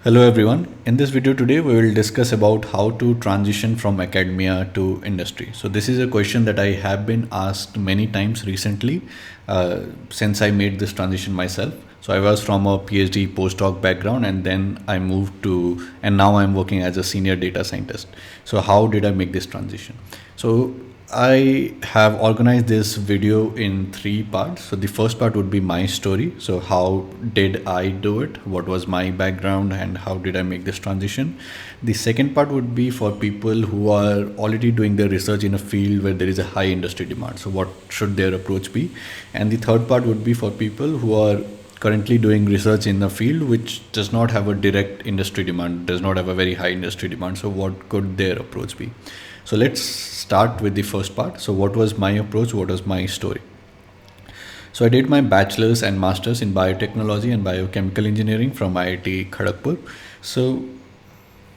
Hello everyone. In this video today we will discuss about how to transition from academia to industry. So this is a question that I have been asked many times recently since I made this transition myself. So I was from a PhD postdoc background and then I moved to and now I'm working as a senior data scientist. So how did I make this transition? So I have organized this video in three parts. So the first part would be my story. So how did I do it? What was my background and how did I make this transition? The second part would be for people who are already doing their research in a field where there is a high industry demand. So what should their approach be? And the third part would be for people who are currently doing research in a field which does not have a direct industry demand, does not have a very high industry demand. So what could their approach be? So let's start with the first part. So what was my approach? What was my story? So I did my bachelor's and master's in biotechnology and biochemical engineering from IIT Kharagpur. So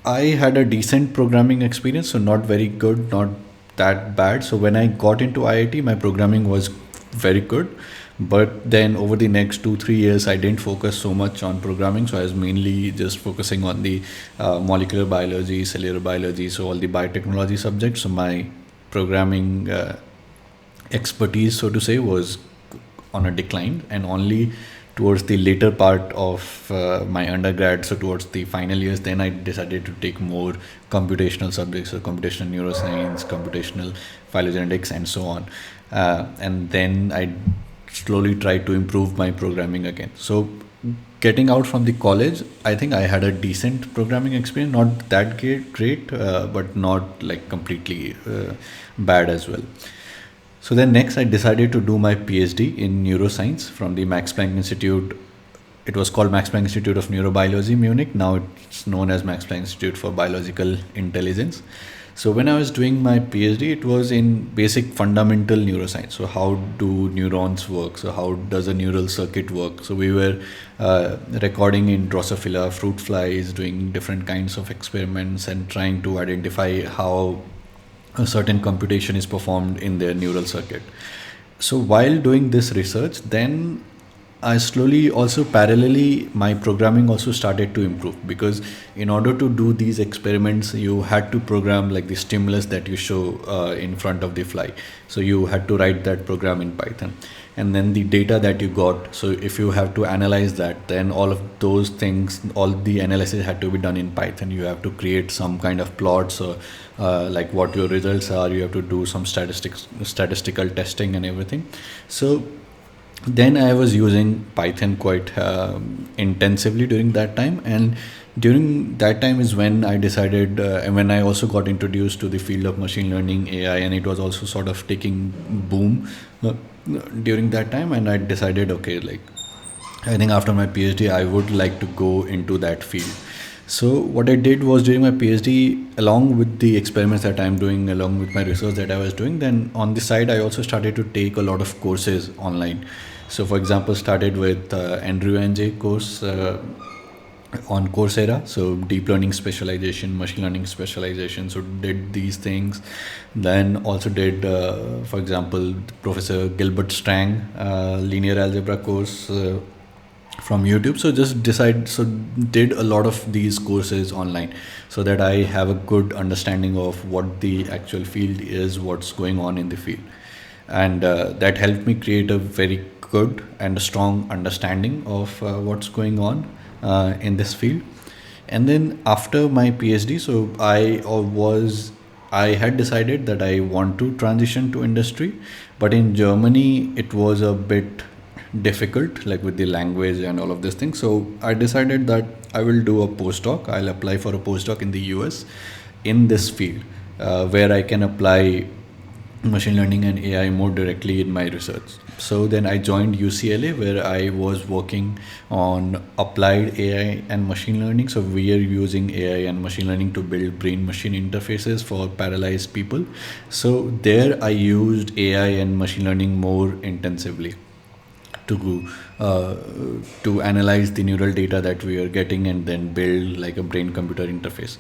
I had a decent programming experience, so not very good, not that bad. So when I got into IIT, my programming was very good. But then over the next 2-3 years, I didn't focus so much on programming. So I was mainly just focusing on the molecular biology, cellular biology, so all the biotechnology subjects. So my programming expertise, so to say, was on a decline, and only towards the later part of my undergrad, so towards the final years, then I decided to take more computational subjects, so computational neuroscience, computational phylogenetics, and so on. And then I slowly tried to improve my programming again. So getting out from the college, I think I had a decent programming experience, not that great, but not like completely bad as well. So then next I decided to do my PhD in neuroscience from the Max Planck Institute. It was called Max Planck Institute of Neurobiology, Munich. Now it's known as Max Planck Institute for Biological Intelligence. So when I was doing my PhD, it was in basic fundamental neuroscience. So how do neurons work? So how does a neural circuit work? So we were recording in Drosophila, fruit flies, doing different kinds of experiments and trying to identify how a certain computation is performed in their neural circuit. So while doing this research, then I slowly also parallelly my programming also started to improve, because in order to do these experiments you had to program like the stimulus that you show in front of the fly. So you had to write that program in Python, and then the data that you got, so if you have to analyze that, then all of those things, all the analysis had to be done in Python. You have to create some kind of plots or like what your results are. You have to do some statistical testing and everything. So then I was using Python quite intensively during that time, and during that time is when I decided, and when I also got introduced to the field of machine learning, AI, and it was also sort of taking boom during that time. And I decided, okay, like I think after my PhD, I would like to go into that field. So what I did was, during my PhD, along with the experiments that I'm doing, along with my research that I was doing, then on the side, I also started to take a lot of courses online. So for example, started with Andrew NJ course on Coursera. So deep learning specialization, machine learning specialization. So did these things. Then also did, for example, Professor Gilbert Strang linear algebra course from YouTube. So did a lot of these courses online, so that I have a good understanding of what the actual field is, what's going on in the field. And that helped me create a very good and a strong understanding of what's going on in this field. And then after my PhD, so I had decided that I want to transition to industry, but in Germany it was a bit difficult, like with the language and all of these things. So I decided that I will do a postdoc. I'll apply for a postdoc in the US in this field, where I can apply machine learning and AI more directly in my research. So then I joined UCLA, where I was working on applied AI and machine learning. So we are using AI and machine learning to build brain machine interfaces for paralyzed people. So there I used AI and machine learning more intensively to analyze the neural data that we are getting and then build like a brain computer interface.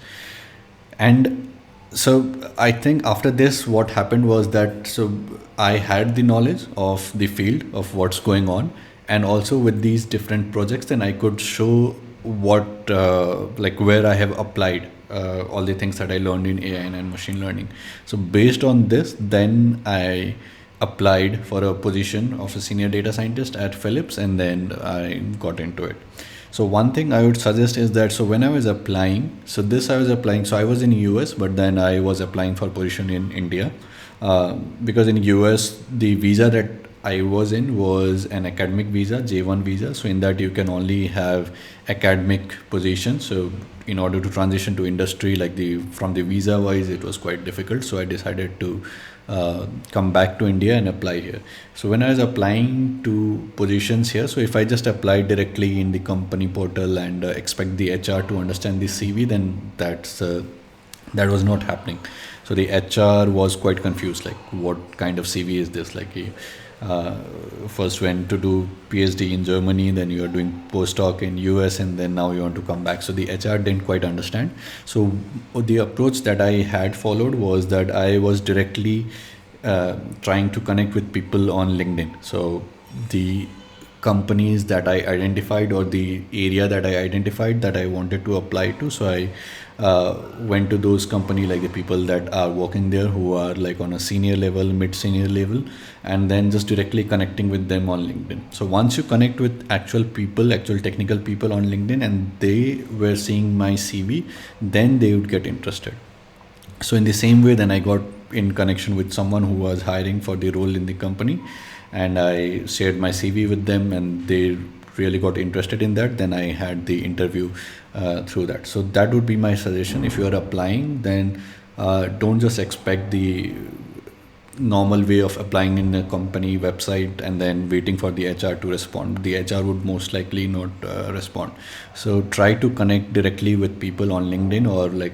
And so I think after this, what happened was that, so I had the knowledge of the field of what's going on, and also with these different projects, then I could show what like where I have applied all the things that I learned in AI and machine learning. So based on this, then I applied for a position of a senior data scientist at Philips, and then I got into it. So one thing I would suggest is that, so when I was applying, so this I was applying, so I was in US, but then I was applying for position in India, because in US the visa that I was in was an academic visa, J1 visa. So in that you can only have academic positions. So in order to transition to industry, like the from the visa wise, it was quite difficult. So I decided to come back to India and apply here. So when I was applying to positions here, so if I just apply directly in the company portal and expect the HR to understand the CV, then that was not happening. So the HR was quite confused, like what kind of CV is this? Like he first went to do PhD in Germany, then you are doing postdoc in US, and then now you want to come back. So the HR didn't quite understand. So the approach that I had followed was that I was directly trying to connect with people on LinkedIn. So the companies that I identified, or the area that I identified that I wanted to apply to, so I went to those company, like the people that are working there who are like on a senior level, mid senior level, and then just directly connecting with them on LinkedIn. So once you connect with actual people, actual technical people on LinkedIn, and they were seeing my CV, then they would get interested. So in the same way, then I got in connection with someone who was hiring for the role in the company, and I shared my CV with them, and they really got interested in that. Then I had the interview through that. So that would be my suggestion. If you are applying, then don't just expect the normal way of applying in a company website and then waiting for the HR to respond. The HR would most likely not respond. So try to connect directly with people on LinkedIn, or like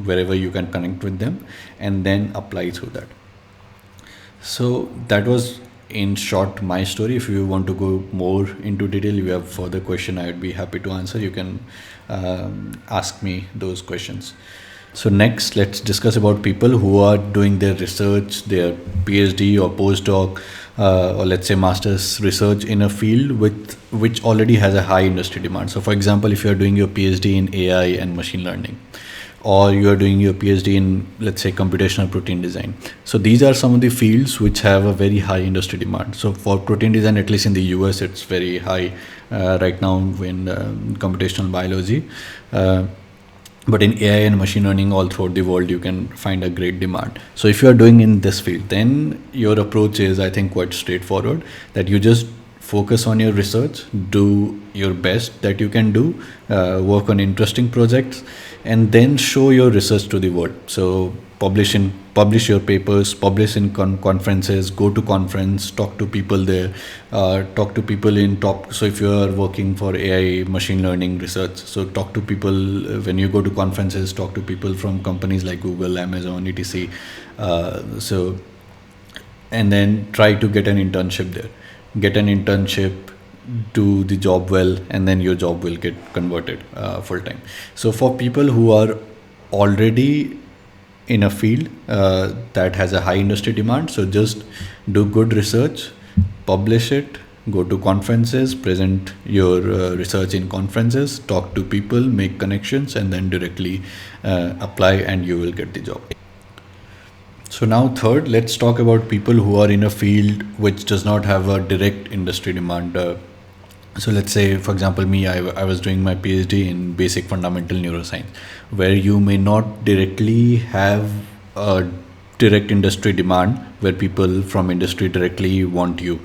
wherever you can connect with them, and then apply through that. So that was in short my story. If you want to go more into detail, you have further question, I would be happy to answer. You can ask me those questions. So next, let's discuss about people who are doing their research, their PhD or postdoc, or let's say master's research in a field which already has a high industry demand. So for example, if you are doing your PhD in AI and machine learning, or you are doing your PhD in, let's say, computational protein design. So these are some of the fields which have a very high industry demand. So for protein design, at least in the US, it's very high right now in computational biology. But in AI and machine learning all throughout the world, you can find a great demand. So if you are doing in this field, then your approach is, I think, quite straightforward, that you just focus on your research, do your best that you can do, work on interesting projects, and then show your research to the world. So publish your papers, publish in conferences, go to conference, talk to people there, talk to people in top. So if you are working for AI machine learning research, so talk to people when you go to conferences, talk to people from companies like Google, Amazon, etc. So and then try to get an internship there. Get an internship, do the job well, and then your job will get converted full time. So for people who are already in a field that has a high industry demand, so just do good research, publish it, go to conferences, present your research in conferences, talk to people, make connections, and then directly apply, and you will get the job. So now third, let's talk about people who are in a field which does not have a direct industry demand. So let's say, for example, me, I was doing my PhD in basic fundamental neuroscience, where you may not directly have a direct industry demand where people from industry directly want you.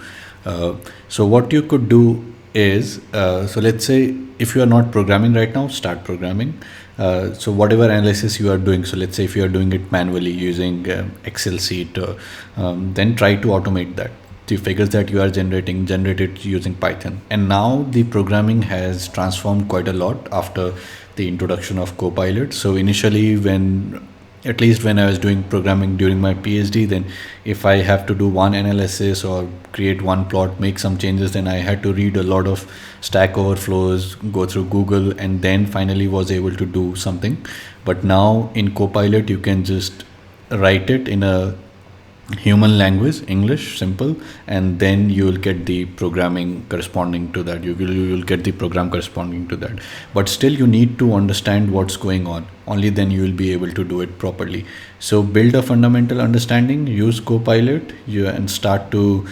So what you could do is, so let's say if you are not programming right now, start programming. So whatever analysis you are doing, so let's say if you are doing it manually using Excel sheet, then try to automate that. The figures that you are generate it using Python. And now the programming has transformed quite a lot after the introduction of Copilot. So initially, at least when I was doing programming during my PhD, then if I have to do one analysis or create one plot, make some changes, then I had to read a lot of Stack Overflows, go through Google, and then finally was able to do something. But now in Copilot, you can just write it in a human language, English, simple, and then you will get the programming corresponding to that. You will get the program corresponding to that. But still, you need to understand what's going on. Only then you will be able to do it properly. So build a fundamental understanding. Use Copilot, and start to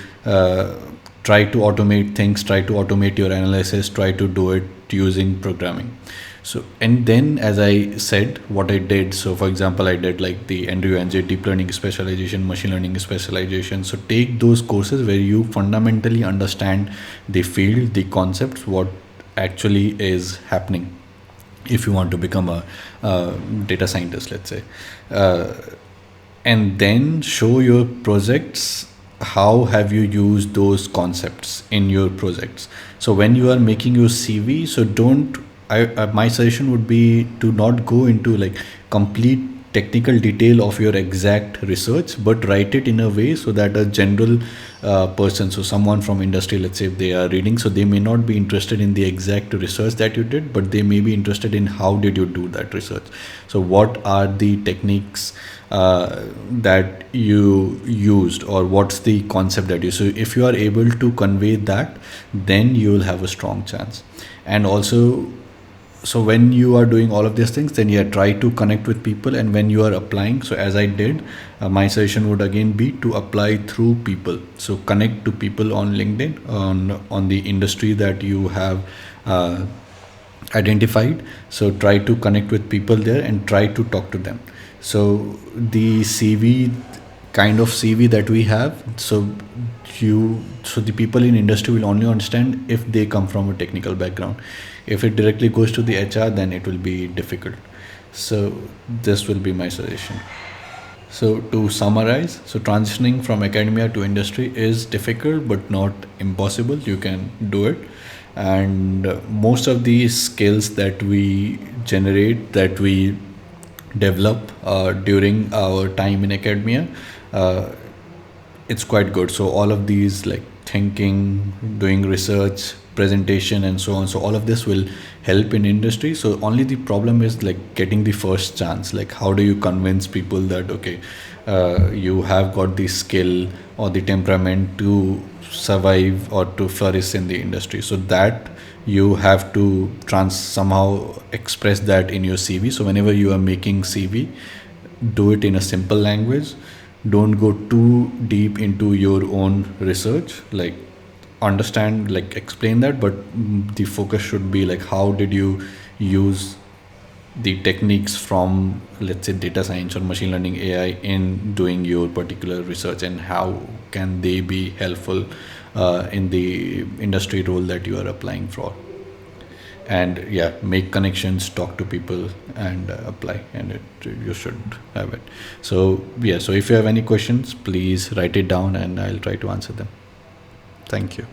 try to automate things. Try to automate your analysis. Try to do it using programming. So, and then as I said, what I did, so for example, I did like the NDU deep learning specialization, machine learning specialization. So take those courses where you fundamentally understand the field, the concepts, what actually is happening if you want to become a data scientist, let's say. uh, and then show your projects, how have you used those concepts in your projects. So when you are making your CV, so don't my suggestion would be to not go into like complete technical detail of your exact research, but write it in a way so that a general person, so someone from industry, let's say if they are reading, so they may not be interested in the exact research that you did, but they may be interested in how did you do that research. So what are the techniques that you used, or what's the concept that you, so if you are able to convey that, then you will have a strong chance. And also, so when you are doing all of these things, then yeah, try to connect with people. And when you are applying, so as I did, my suggestion would again be to apply through people. So connect to people on LinkedIn, on the industry that you have identified. So try to connect with people there and try to talk to them. So the CV, kind of CV that we have, so the people in industry will only understand if they come from a technical background. If it directly goes to the HR, then it will be difficult. So this will be my suggestion. So to summarize, so transitioning from academia to industry is difficult but not impossible. You can do it. And most of these skills that we generate, that we develop during our time in academia, uh, it's quite good. So all of these, like thinking, doing research, presentation, and so on, so all of this will help in industry. So only the problem is like getting the first chance. Like how do you convince people that okay, you have got the skill or the temperament to survive or to flourish in the industry. So that you have to somehow express that in your CV. So whenever you are making CV, do it in a simple language. Don't go too deep into your own research. Like understand, like explain that, but the focus should be like how did you use the techniques from, let's say, data science or machine learning, AI, in doing your particular research, and how can they be helpful in the industry role that you are applying for. And yeah, make connections, talk to people, and apply, and you should have it. So yeah, so if you have any questions, please write it down and I'll try to answer them. Thank you.